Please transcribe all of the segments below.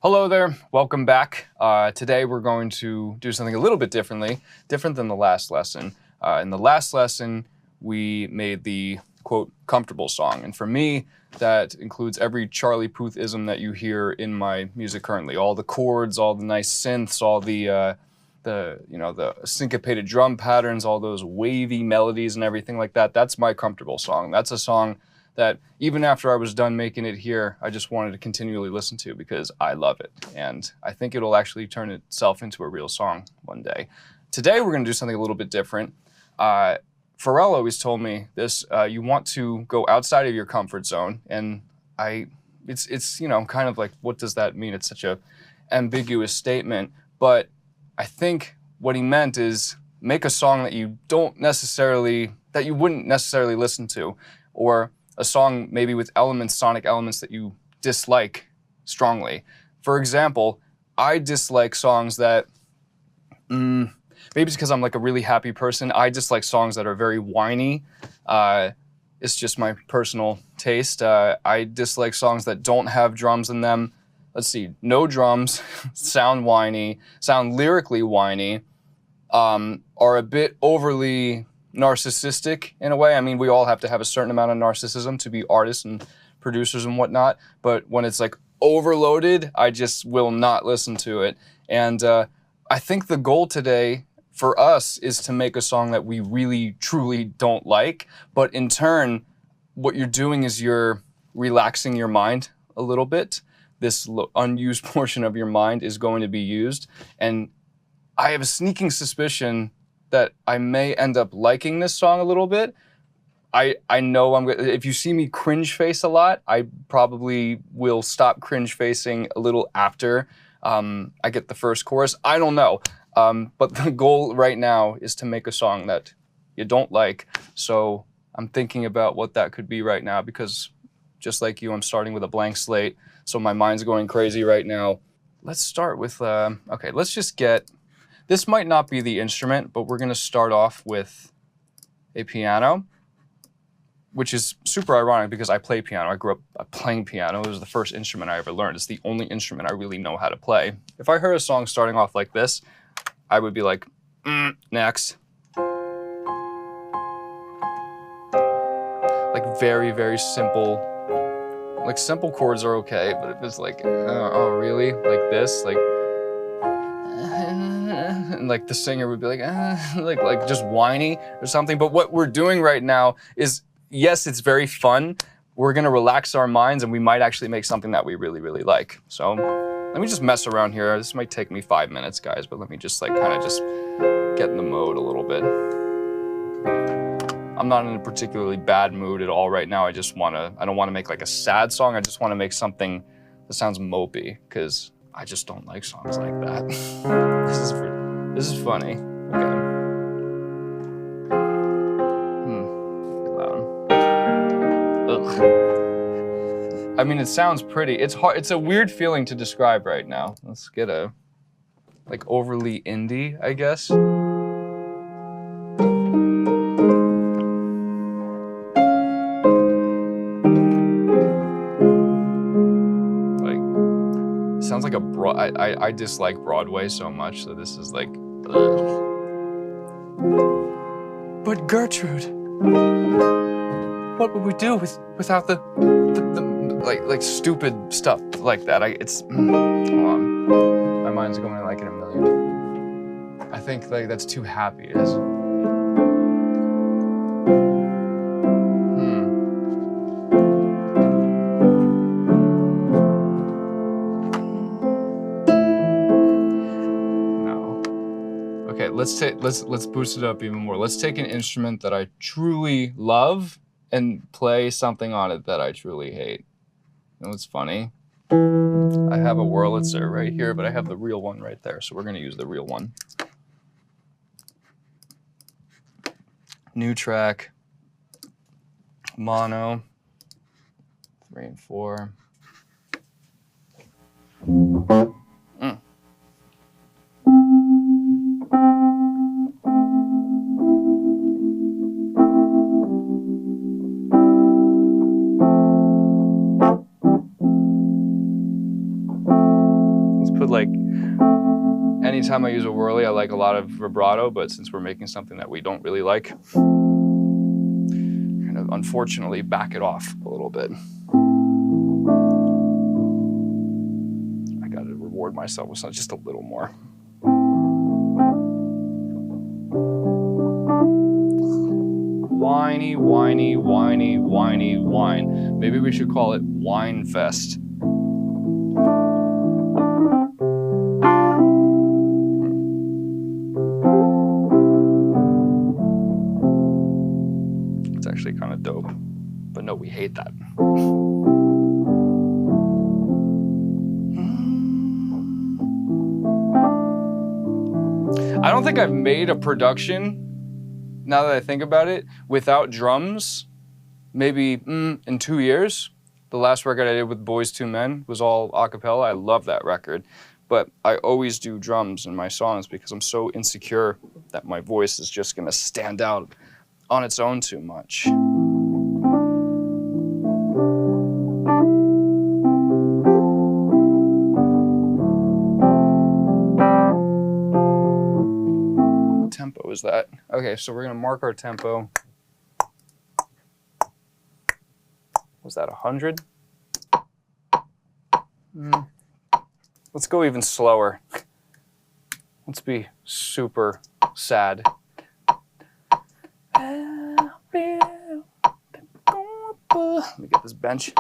Hello there, welcome back. Today we're going to do something a little bit different than the last lesson. In the last lesson, we made the, quote, comfortable song. And for me, that includes every Charlie Puth-ism that you hear in my music currently. All the chords, all the nice synths, all the syncopated drum patterns, all those wavy melodies and everything like that. That's my comfortable song. That's a song that even after I was done making it here, I just wanted to continually listen to because I love it. And I think it'll actually turn itself into a real song one day. Today, we're gonna do something a little bit different. Pharrell always told me this, you want to go outside of your comfort zone. And it's kind of like, what does that mean? It's such a ambiguous statement. But I think what he meant is make a song that you wouldn't necessarily listen to, or a song maybe with sonic elements that you dislike strongly. For example, I dislike songs that, maybe it's because I'm like a really happy person, I dislike songs that are very whiny. It's just my personal taste. I dislike songs that don't have drums in them. Let's see, no drums, sound whiny, sound lyrically whiny, are a bit overly narcissistic in a way. I mean, we all have to have a certain amount of narcissism to be artists and producers and whatnot, but when it's like overloaded, I just will not listen to it. And I think the goal today for us is to make a song that we really, truly don't like, but in turn, what you're doing is you're relaxing your mind a little bit. This unused portion of your mind is going to be used, and I have a sneaking suspicion that I may end up liking this song a little bit. I know if you see me cringe face a lot, I probably will stop cringe facing a little after I get the first chorus. I don't know. But the goal right now is to make a song that you don't like. So I'm thinking about what that could be right now, because just like you, I'm starting with a blank slate. So my mind's going crazy right now. Let's start with, okay, let's just get, this might not be the instrument, but we're gonna start off with a piano, which is super ironic because I play piano. I grew up playing piano. It was the first instrument I ever learned. It's the only instrument I really know how to play. If I heard a song starting off like this, I would be like, next. Like very, very simple. Like simple chords are okay, but if it's like, oh really? Like this, like, and like the singer would be like, like just whiny or something. But what we're doing right now is, yes, it's very fun. We're gonna relax our minds and we might actually make something that we really, really like. So let me just mess around here. This might take me 5 minutes, guys, but let me just like kind of just get in the mode a little bit. I'm not in a particularly bad mood at all right now. I don't wanna make like a sad song. I just wanna make something that sounds mopey, because I just don't like songs like that. This is funny. Okay. Loud. Ugh. I mean, it sounds pretty. It's hard. It's a weird feeling to describe right now. Let's get a, like, overly indie, I guess. Sounds like I dislike Broadway so much, so this is like, ugh. But Gertrude, what would we do without the like stupid stuff like that? Hold on. My mind's going like in a million. I think like that's too happy. It is. Let's boost it up even more. Let's take an instrument that I truly love and play something on it that I truly hate. You know what's funny? I have a Wurlitzer right here, but I have the real one right there, so we're gonna use the real one. New track, mono, 3 and 4. But like, anytime I use a whirly, I like a lot of vibrato, but since we're making something that we don't really like, kind of unfortunately back it off a little bit. I gotta reward myself with just a little more. Whiny, whiny, whiny, whiny, whine. Maybe we should call it Wine Fest. It's actually kind of dope, but no, we hate that. I don't think I've made a production, now that I think about it, without drums, maybe in 2 years. The last record I did with Boys II Men was all a cappella. I love that record. But I always do drums in my songs because I'm so insecure that my voice is just gonna stand out on its own too much. What tempo is that? Okay, so we're gonna mark our tempo. Was that 100? Let's go even slower. Let's be super sad. Let me get this bench.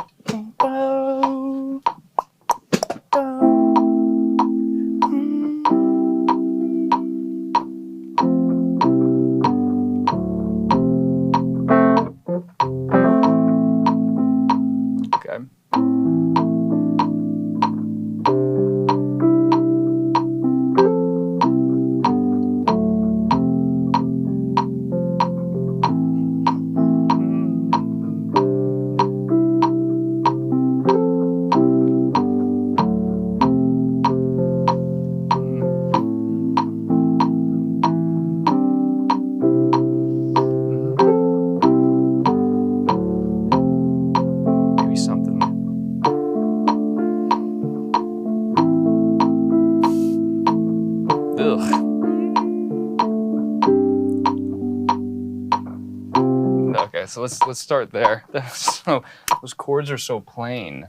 Okay. Okay, so let's start there. So those chords are so plain.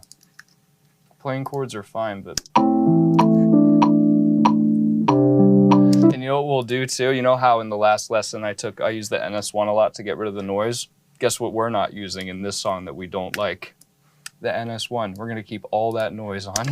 Plain chords are fine, but and you know what we'll do too? You know how in the last lesson I used the NS1 a lot to get rid of the noise? Guess what we're not using in this song that we don't like? The NS1. We're gonna keep all that noise on.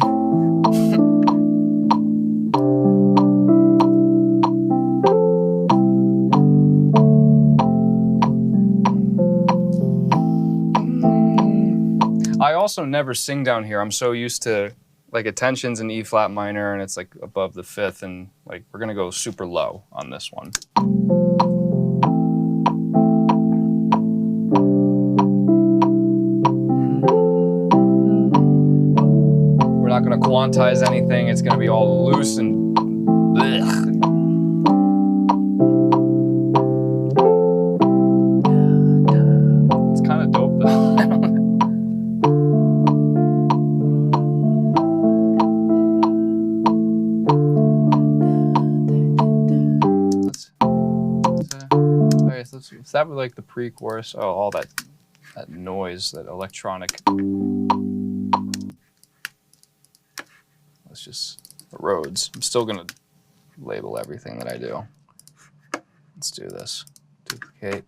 I also never sing down here. I'm so used to, like, a tension's in E flat minor and it's like above the fifth, and like we're gonna go super low on this one. We're not gonna quantize anything. It's gonna be all loose and blech. It's kind of dope though. Is that with like the pre-chorus? Oh, all that noise, that electronic. Let's just Rhodes. I'm still gonna label everything that I do. Let's do this. Duplicate.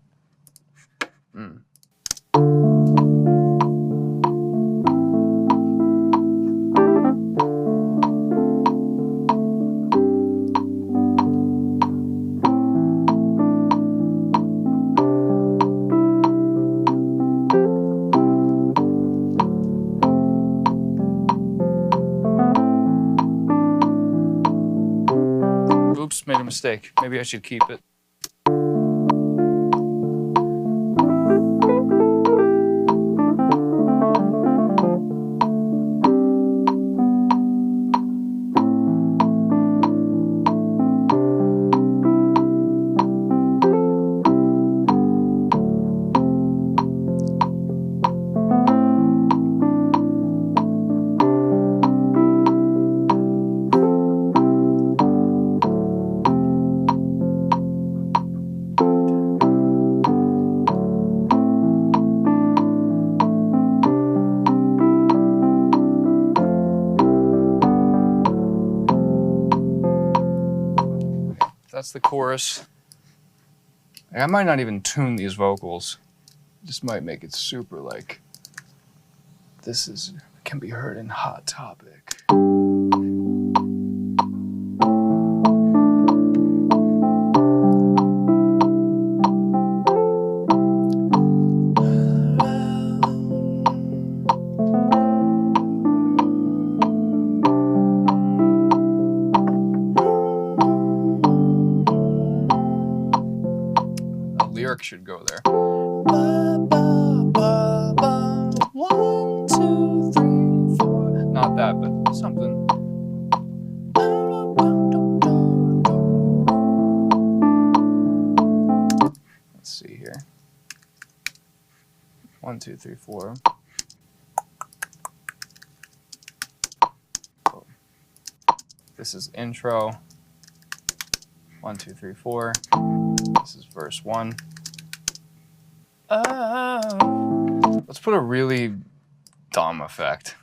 Oops, made a mistake. Maybe I should keep it. That's the chorus. I might not even tune these vocals. Just might make it super like, this is, can be heard in Hot Topic. Should go there. 1, 2, 3, 4. Not that, but something. Let's see here. 1, 2, 3, 4. This is intro. 1, 2, 3, 4. This is verse 1. Let's put a really dumb effect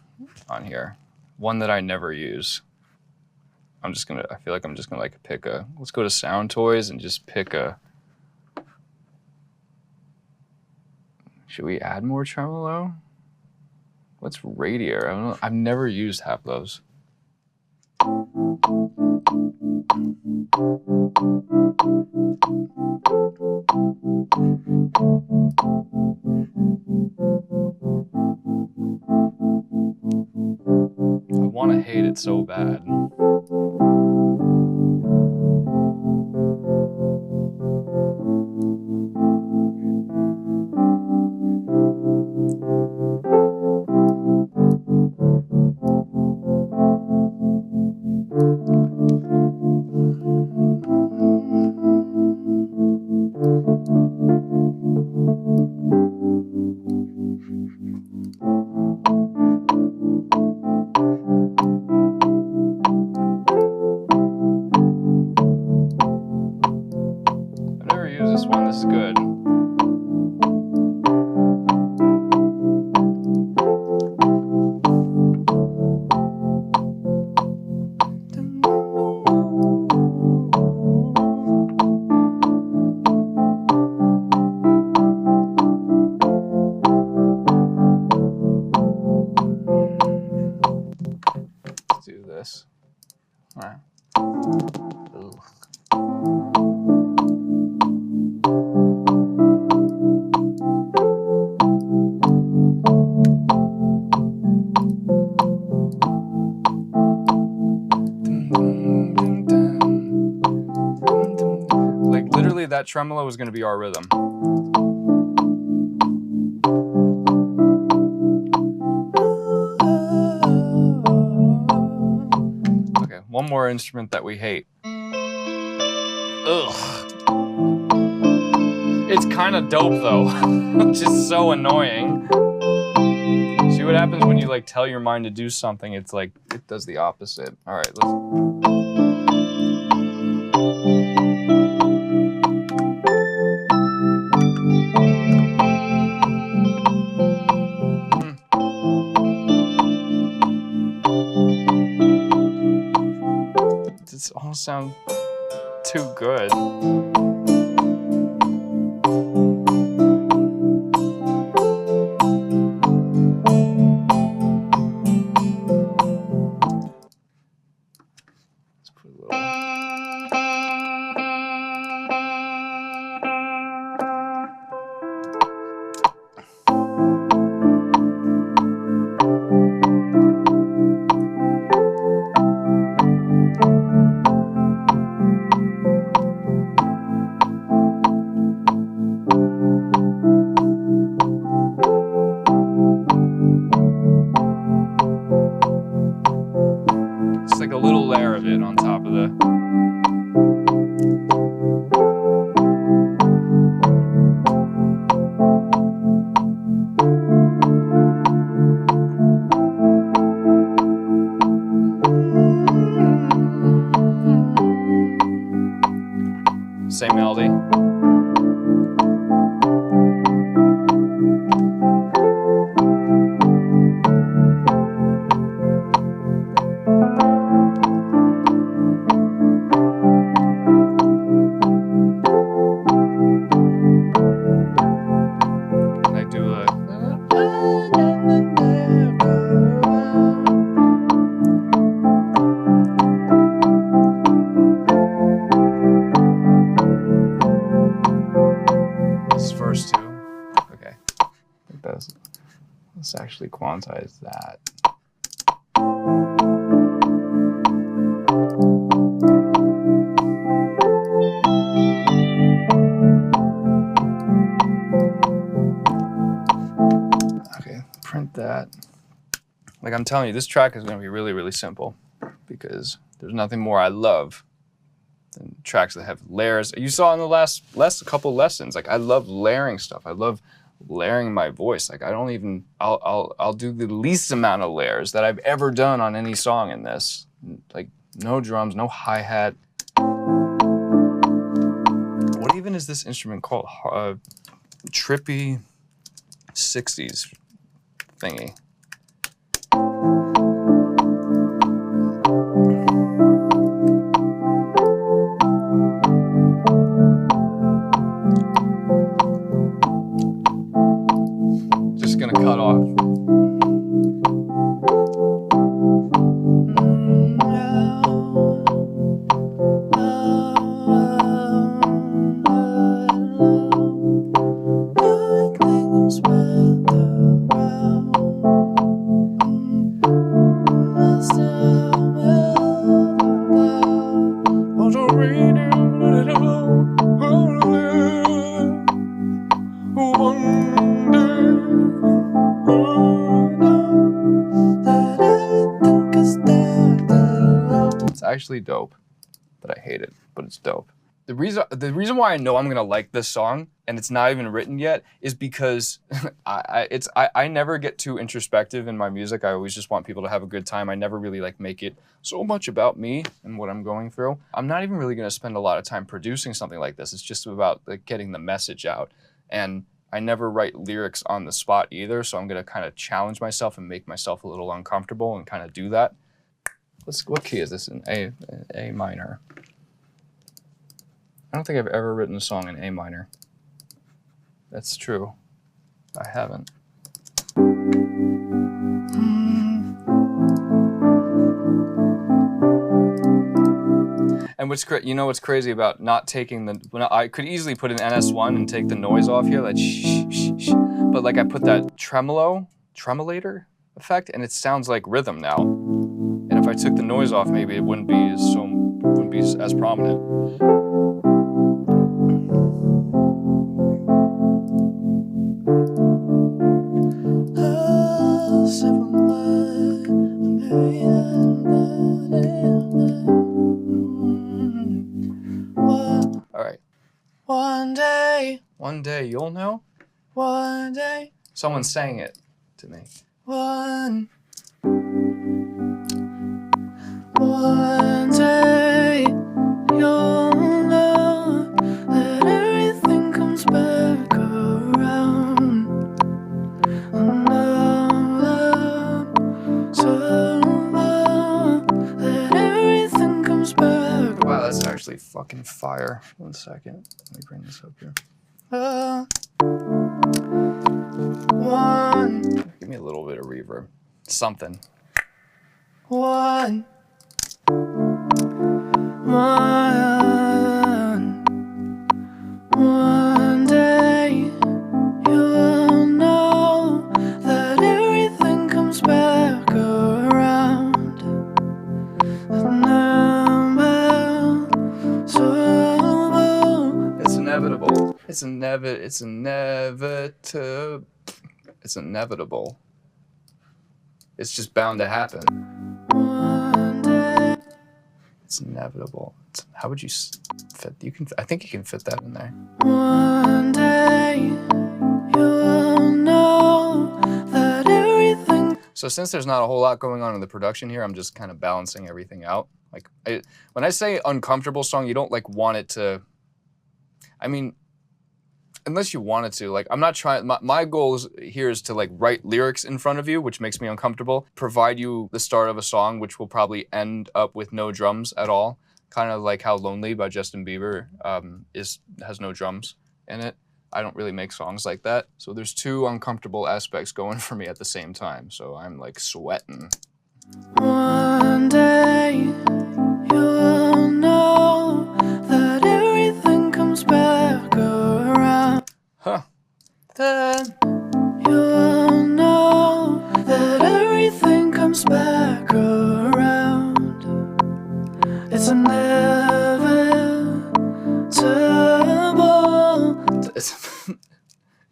on here. One that I never use. I feel like I'm just gonna like pick a, let's go to Sound Toys and just pick a, should we add more tremolo? What's radio? I don't know. I've never used half those. I want to hate it so bad. This one, this is good. Let's do this. All right. Ooh. That tremolo is going to be our rhythm. Okay, one more instrument that we hate. Ugh. It's kind of dope though, just so annoying. See what happens when you like tell your mind to do something, it's like, it does the opposite. All right, let's... It all sound too good. Let's put a little. Like a little layer of it on top of the... Same melody. actually quantize that. Okay, print that. Like I'm telling you, this track is going to be really, really simple because there's nothing more I love than tracks that have layers. You saw in the last couple lessons, like I love layering stuff. I love layering my voice. Like I don't even, I'll do the least amount of layers that I've ever done on any song in this. Like no drums, no hi-hat. What even is this instrument called? Trippy 60s thingy. Just gonna cut off. It's actually dope, but I hate it, but it's dope. The reason why I know I'm gonna like this song, and it's not even written yet, is because I never get too introspective in my music. I always just want people to have a good time. I never really like make it so much about me and what I'm going through. I'm not even really gonna spend a lot of time producing something like this. It's just about like getting the message out. And I never write lyrics on the spot either, so I'm gonna kind of challenge myself and make myself a little uncomfortable and kind of do that. What key is this in? A minor. I don't think I've ever written a song in A minor. That's true. I haven't. And what's what's crazy about not taking I could easily put an NS1 and take the noise off here, like shh, shh, shh. But like I put that tremolator effect, and it sounds like rhythm now. And if I took the noise off, maybe it wouldn't be as prominent. All right. One day you'll know. One day. Someone sang it to me. One day you'll know that everything comes back around. That everything comes back. Wow, that's actually fucking fire. 1 second. Let me bring this up here. Give me a little bit of reverb. Something. One day you'll know that everything comes back around. It's inevitable. It's inevitable. It's just bound to happen. It's inevitable. How would you fit? I think you can fit that in there. One day you'll know that everything. So since there's not a whole lot going on in the production here, I'm just kind of balancing everything out. Like when I say uncomfortable song, you don't like want it to. I mean, unless you wanted to, like, I'm not trying, my goal here is to like write lyrics in front of you, which makes me uncomfortable, provide you the start of a song, which will probably end up with no drums at all. Kind of like how Lonely by Justin Bieber has no drums in it. I don't really make songs like that. So there's two uncomfortable aspects going for me at the same time. So I'm like sweating. One day you'll know that everything comes back around. Huh. Then you'll know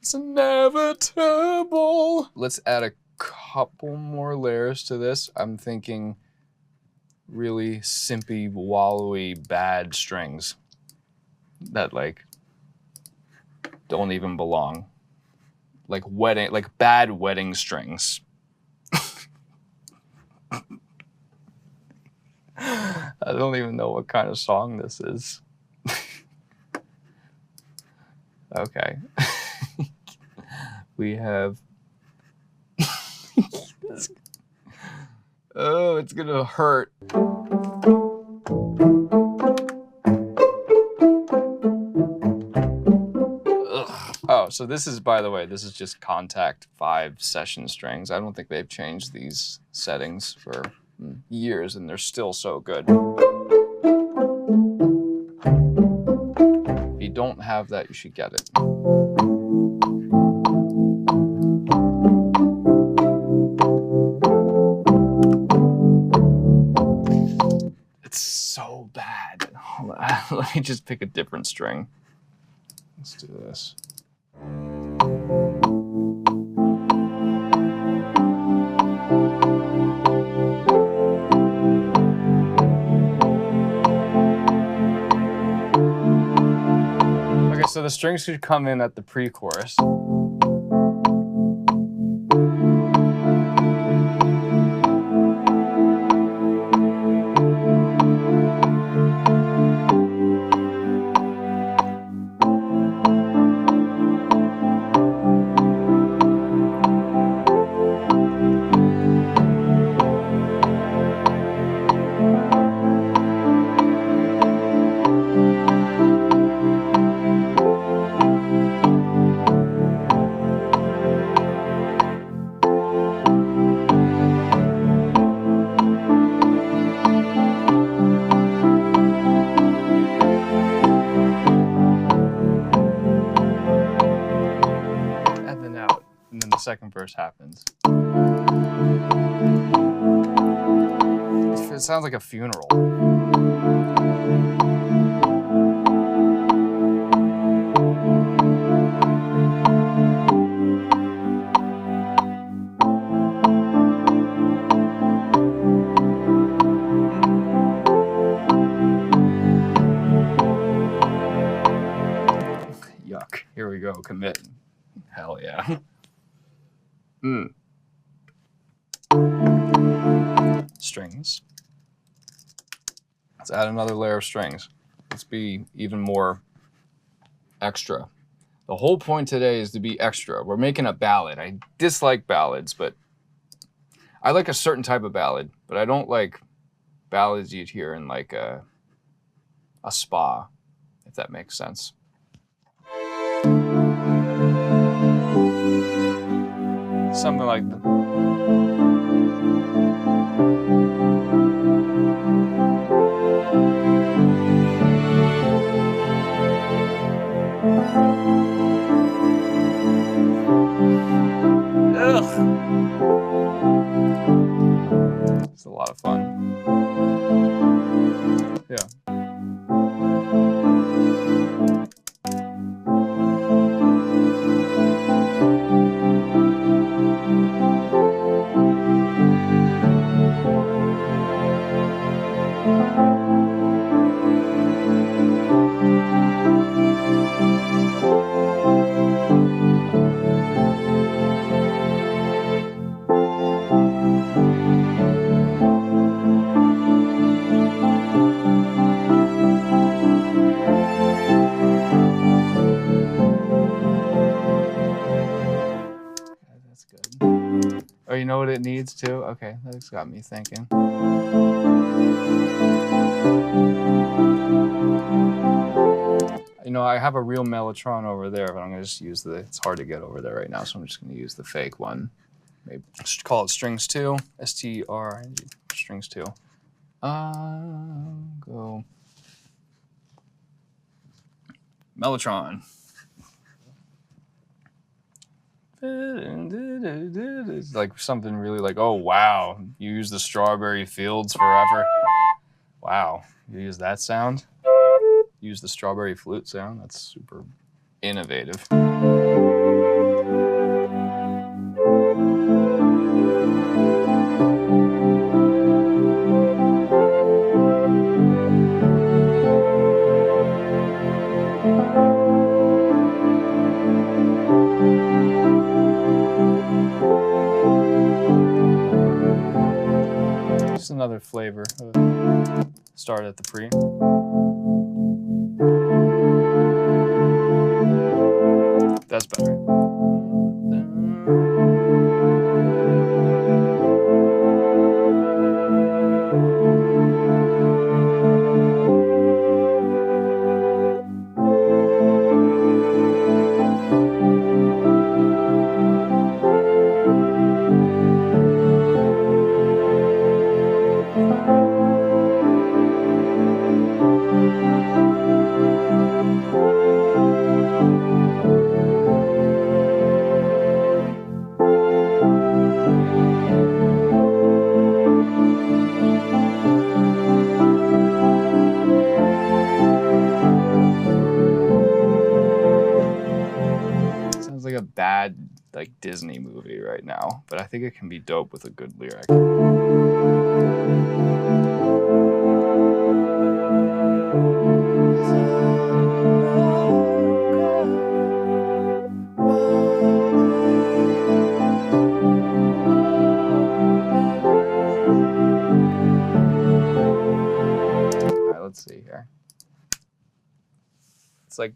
It's inevitable. Let's add a couple more layers to this. I'm thinking really simpy, wallowy, bad strings that like don't even belong. Like bad wedding strings. I don't even know what kind of song this is. Okay. We have... Oh, it's gonna hurt. Ugh. Oh, so this is, by the way, this is just Kontakt 5 session strings. I don't think they've changed these settings for years, and they're still so good. If you don't have that, you should get it. It's so bad. Hold on. Let me just pick a different string. Let's do this. Okay, so the strings should come in at the pre-chorus. Second verse happens. It sounds like a funeral. Yuck. Here we go. Commit. Hell yeah. Strings. Let's add another layer of strings. Let's be even more extra. The whole point today is to be extra. We're making a ballad. I dislike ballads, but I like a certain type of ballad, but I don't like ballads you'd hear in like a spa, if that makes sense. Something like that. Ugh. It's a lot of fun. Yeah. Oh, you know what it needs too? Okay, that's got me thinking. You know, I have a real Mellotron over there, but I'm gonna just use it's hard to get over there right now, so I'm just gonna use the fake one. Maybe just call it strings 2, S-T-R-I-N-G, strings 2. Go. Mellotron. It's like something really like, oh wow, you use the Strawberry Fields Forever. Wow, you use that sound? Use the strawberry flute sound? That's super innovative. Start at the pre. That's better. Sounds like a bad like Disney movie right now, but I think it can be dope with a good lyric. All right, let's see here. It's like,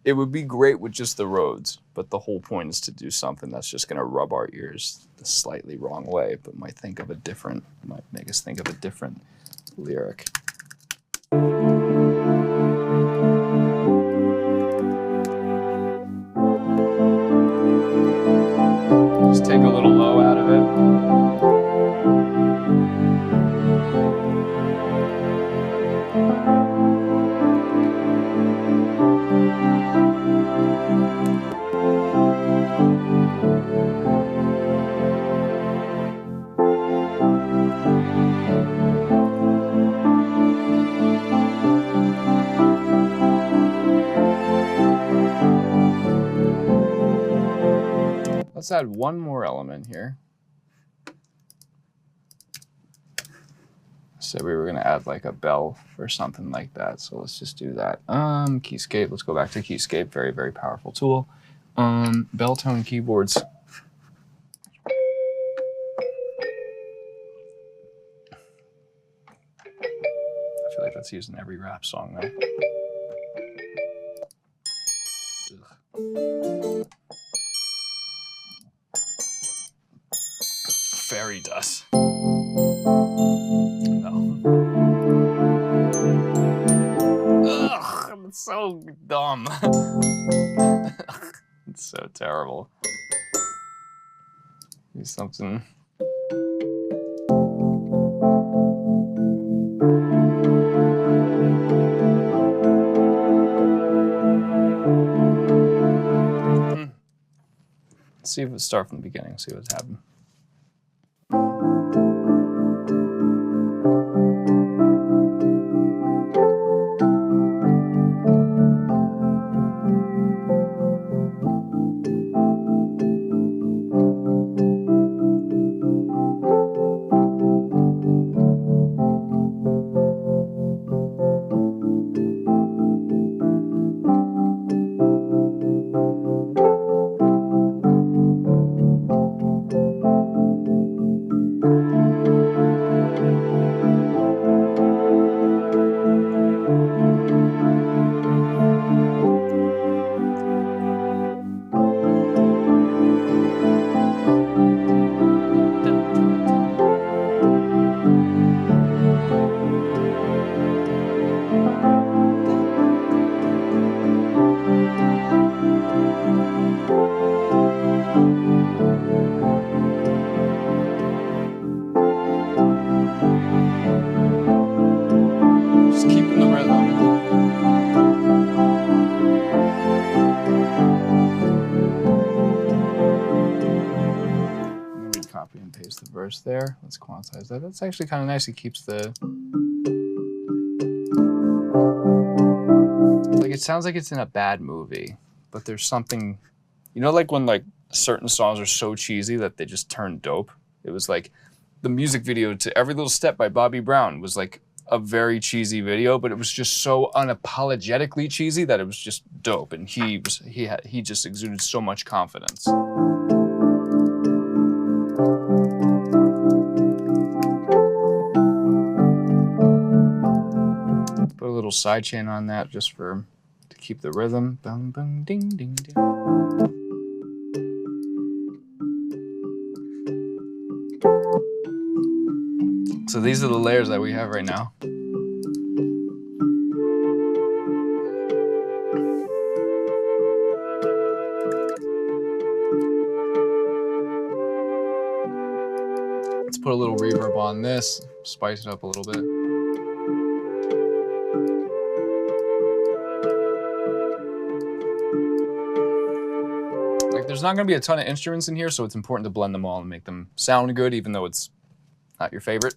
it would be great with just the Rhodes, but the whole point is to do something that's just gonna rub our ears the slightly wrong way, but might make us think of a different lyric. Just take a little low out of it. Let's add one more element here. Said we were gonna add like a bell or something like that, so let's just do that. Keyscape, let's go back to Keyscape, very, very powerful tool. Bell tone keyboards. I feel like that's used in every rap song though. Fairy dust. No. Ugh, it's so dumb. It's so terrible. Use something. Let's see if it starts from the beginning, see what's happened. Just keeping the rhythm. Then we copy and paste the verse there. Let's quantize that. That's actually kind of nice. It keeps the... Like, it sounds like it's in a bad movie, but there's something... You know, like when like certain songs are so cheesy that they just turn dope? It was like the music video to Every Little Step by Bobby Brown was like a very cheesy video, but it was just so unapologetically cheesy that it was just dope, and he just exuded so much confidence. little sidechain on that just to keep the rhythm. Bum, bum, ding, ding, ding. So these are the layers that we have right now. Let's put a little reverb on this, spice it up a little bit. Like, there's not gonna be a ton of instruments in here, so it's important to blend them all and make them sound good, even though it's not your favorite.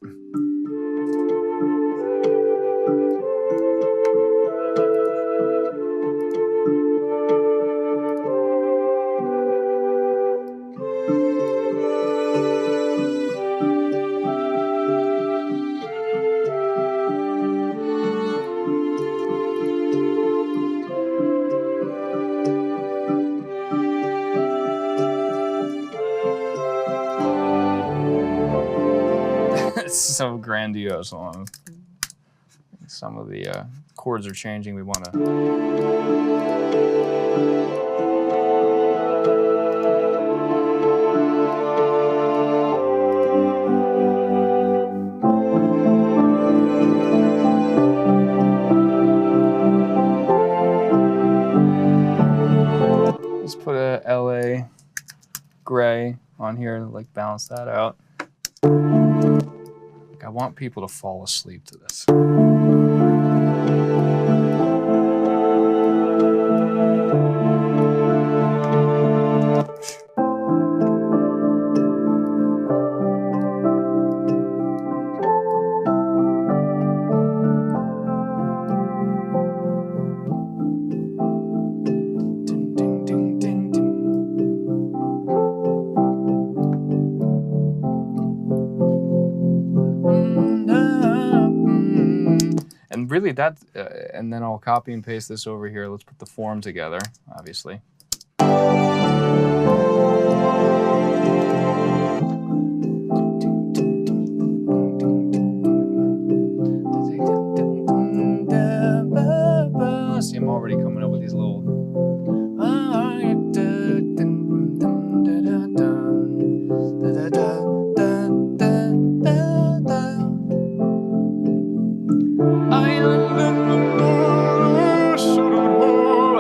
It's so grandiose. Some of the chords are changing. We want to. Let's put a LA gray on here to like balance that out. I want people to fall asleep to this. And really that, and then I'll copy and paste this over here. Let's put the form together, obviously. See, I'm already coming up with these little.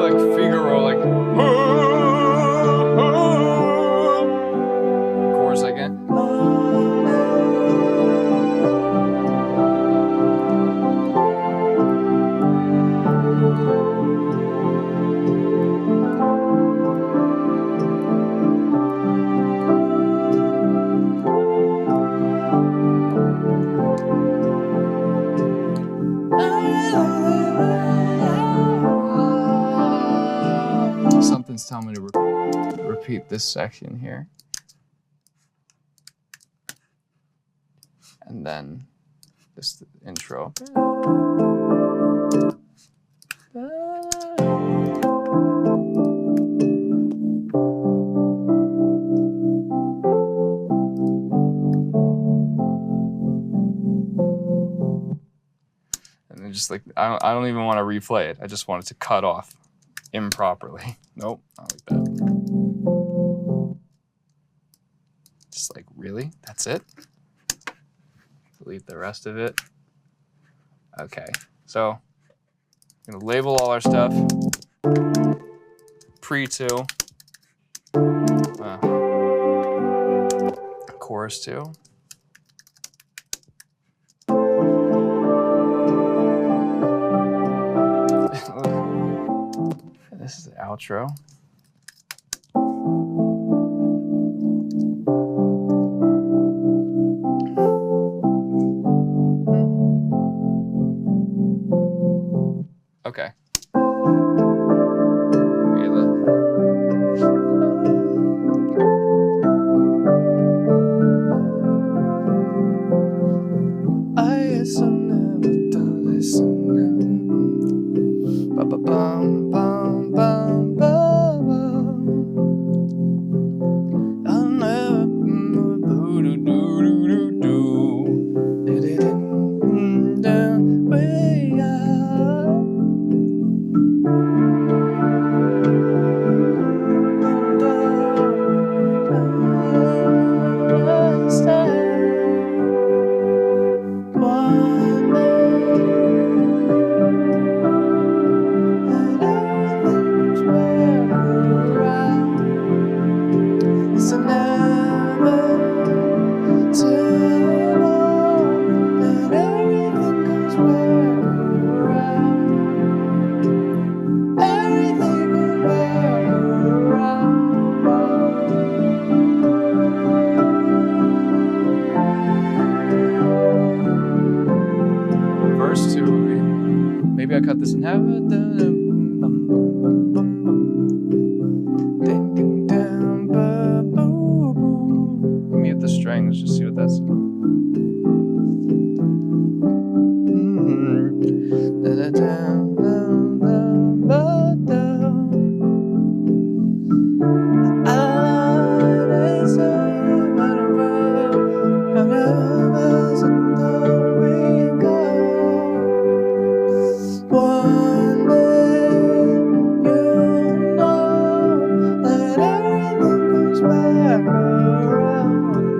Like Figaro, like chorus again. Something's telling me to repeat this section here. And then this intro. And then just like, I don't even want to replay it. I just want it to cut off improperly. Nope, not like that. Just like, really? That's it? Delete the rest of it. Okay, so I'm gonna label all our stuff. Pre-2. Chorus 2. This is the outro. Okay. Maybe I cut this in half. Mute the strings, just see what that's.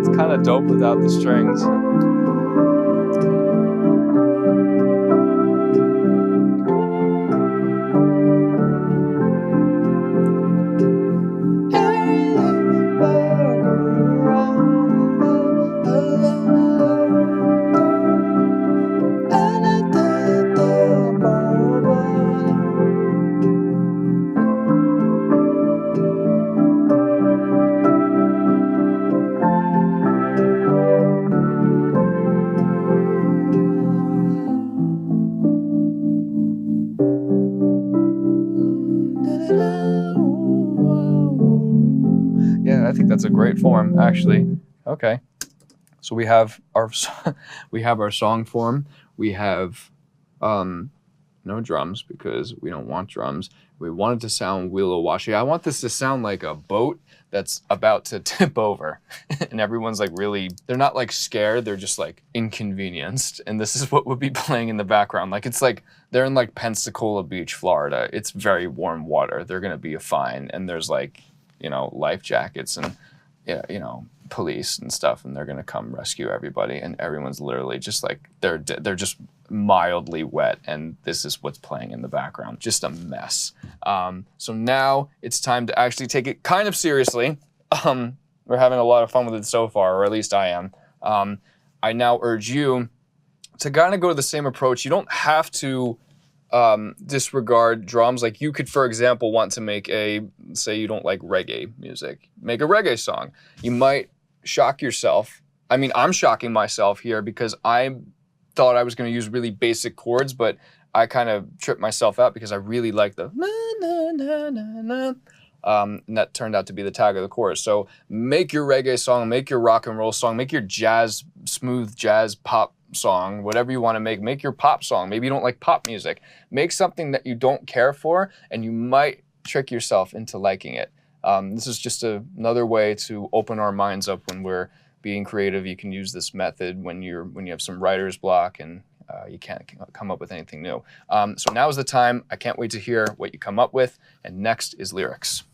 It's kind of dope without the strings. Yeah, I think that's a great form, actually. Okay, so we have our song form. We have no drums because we don't want drums. We want it to sound wheel-a-washy. I want this to sound like a boat that's about to tip over, and everyone's like they're not like scared. They're just like inconvenienced, and this is what would be playing in the background. Like it's like they're in like Pensacola Beach, Florida. It's very warm water. They're gonna be fine, and there's like, you know, life jackets and, you know, police and stuff, and they're gonna come rescue everybody, and everyone's literally just like they're just mildly wet, and this is what's playing in the background. Just a mess. So now it's time to actually take it kind of seriously. We're having a lot of fun with it so far, or at least I am. I now urge you to kind of go to the same approach. You don't have to disregard drums. Like you could, for example, want to make say you don't like reggae music, make a reggae song. You might shock yourself. I mean, I'm shocking myself here because I thought I was going to use really basic chords, but I kind of tripped myself out because I really like the na na na na na. And that turned out to be the tag of the chorus. So make your reggae song, make your rock and roll song, make your jazz, smooth jazz pop song, whatever you want to make your pop song. Maybe you don't like pop music. Make something that you don't care for, and you might trick yourself into liking it. This is just another way to open our minds up when we're being creative. You can use this method when you have some writer's block and you can't come up with anything new. So now is the time. I can't wait to hear what you come up with. And next is lyrics.